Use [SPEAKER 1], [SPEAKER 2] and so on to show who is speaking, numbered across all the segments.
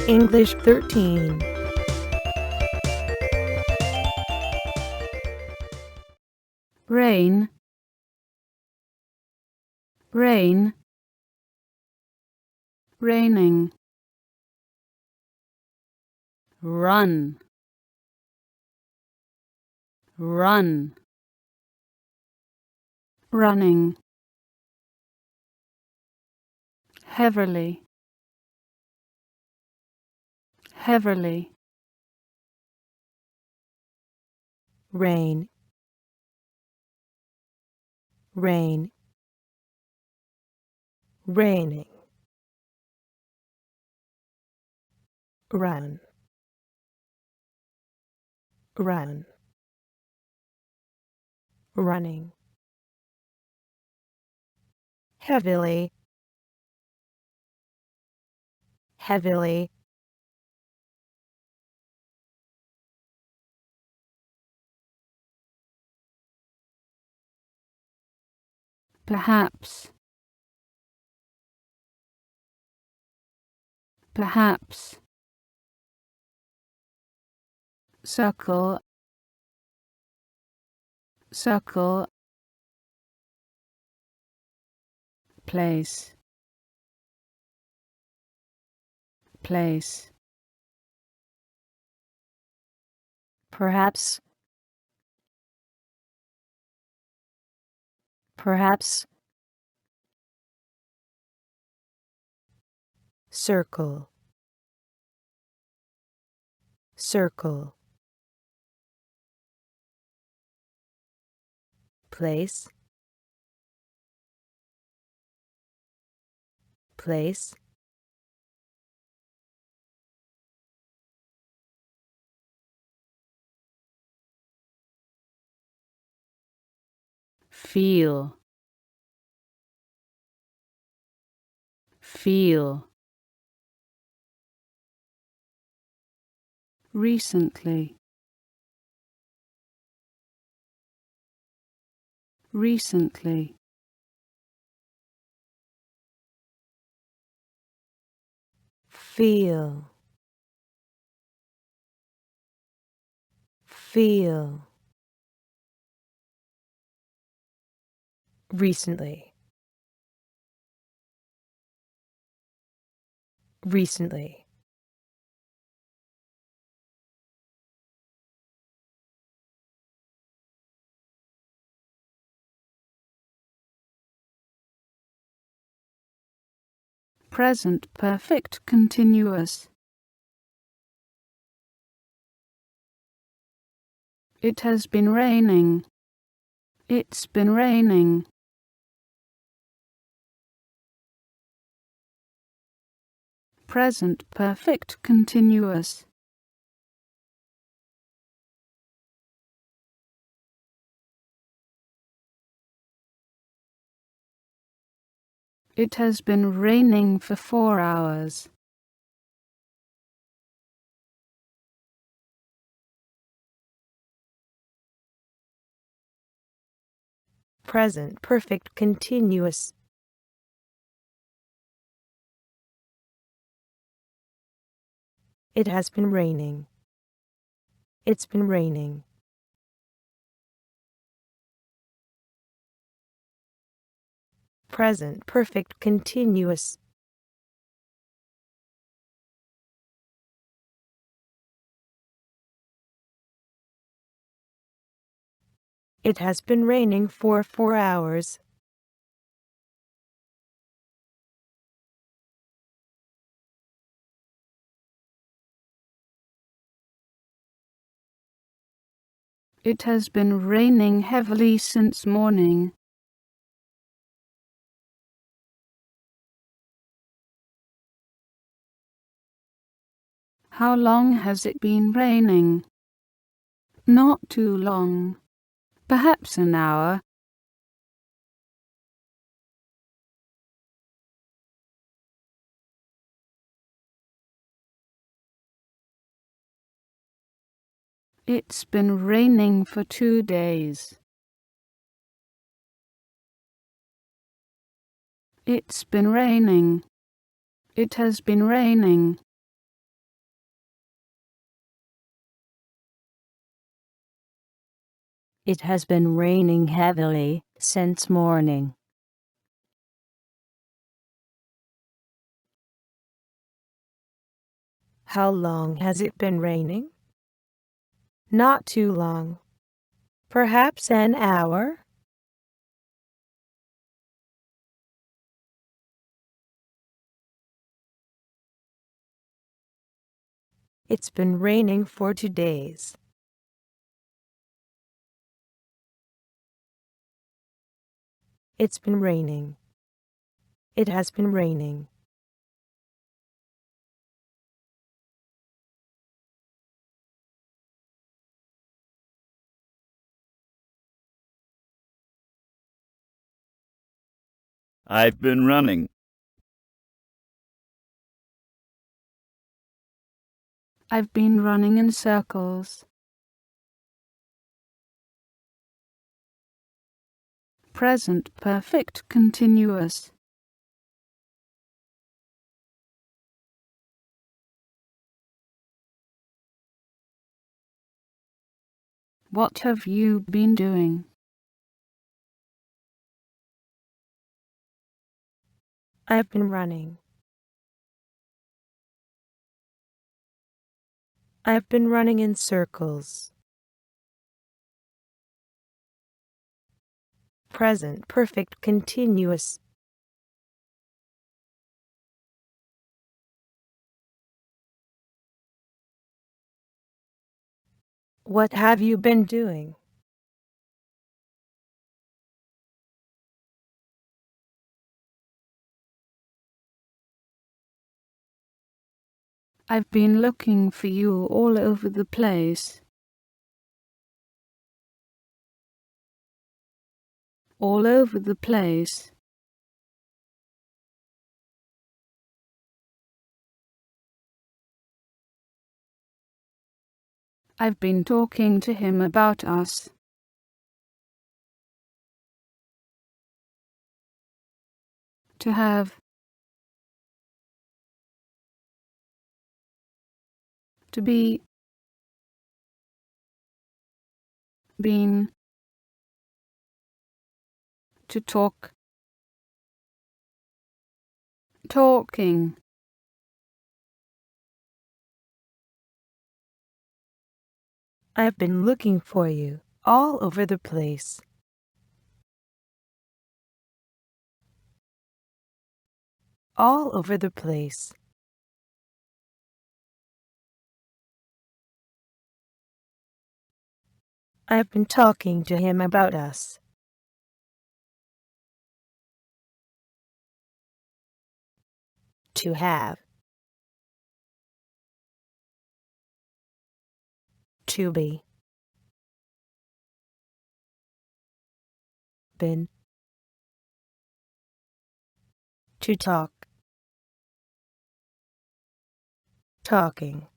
[SPEAKER 1] English 13.
[SPEAKER 2] Rain, rain, raining. Run, run, running. Heavily, heavily.
[SPEAKER 1] Rain, rain, raining. Run, run, running. Heavily, heavily.
[SPEAKER 2] Perhaps, perhaps. Circle, circle. Place, place.
[SPEAKER 1] Perhaps, perhaps. Circle, circle. Place, place.
[SPEAKER 2] Feel, feel. Recently, recently.
[SPEAKER 1] Feel, feel. Recently, recently.
[SPEAKER 2] Present perfect continuous. It has been raining. It's been raining. Present perfect continuous. It has been raining for 4 hours.
[SPEAKER 1] Present perfect continuous. It has been raining. It's been raining. Present perfect continuous. It has been raining for 4 hours.
[SPEAKER 2] It has been raining heavily since morning. How long has it been raining? Not too long. Perhaps an hour. It's been raining for 2 days. It's been raining. It has been raining.
[SPEAKER 1] It has been raining heavily since morning. How long has it been raining? Not too long. Perhaps an hour? It's been raining for 2 days. It's been raining. It has been raining.
[SPEAKER 3] I've been running.
[SPEAKER 2] I've been running in circles. Present perfect continuous. What have you been doing?
[SPEAKER 1] I've been running. I've been running in circles. Present perfect continuous. What have you been doing?
[SPEAKER 2] I've been looking for you all over the place. All over the place. I've been talking to him about us. To have. To be. Been. To talk. Talking.
[SPEAKER 1] I've been looking for you all over the place. All over the place. I've been talking to him about us. To have. To be. Been. To talk. Talking.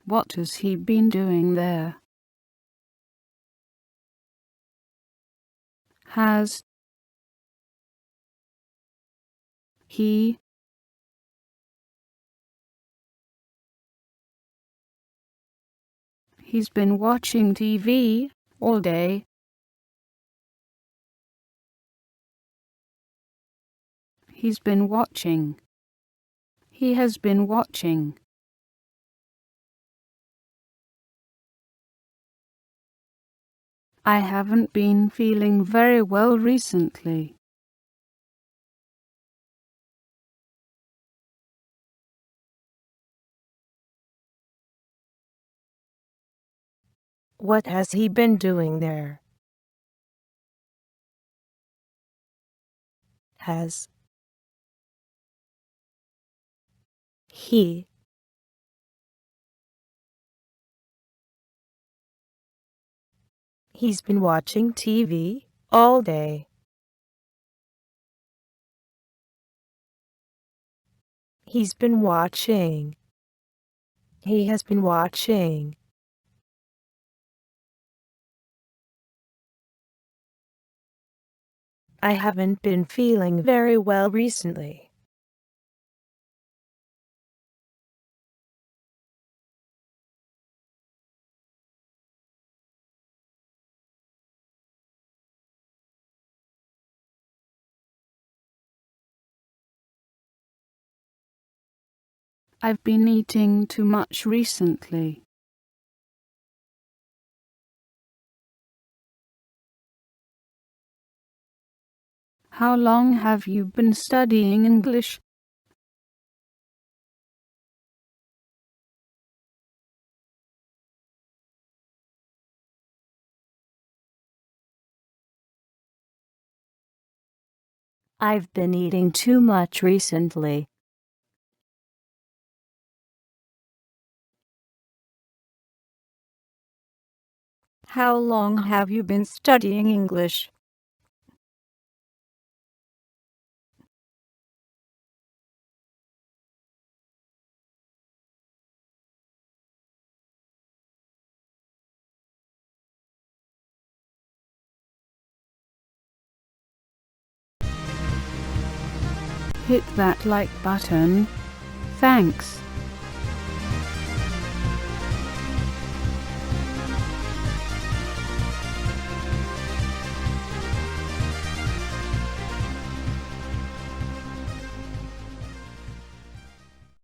[SPEAKER 2] What has he been doing there? Has. He. He's been watching TV all day. He's been watching. He has been watching. I haven't been feeling very well recently.
[SPEAKER 1] What has he been doing there? Has. He. He's been watching TV all day. He's been watching. He has been watching. I haven't been feeling very well recently.
[SPEAKER 2] I've been eating too much recently. How long have you been studying English?
[SPEAKER 1] I've been eating too much recently.
[SPEAKER 4] How long have you been studying English?
[SPEAKER 2] Hit that like button. Thanks.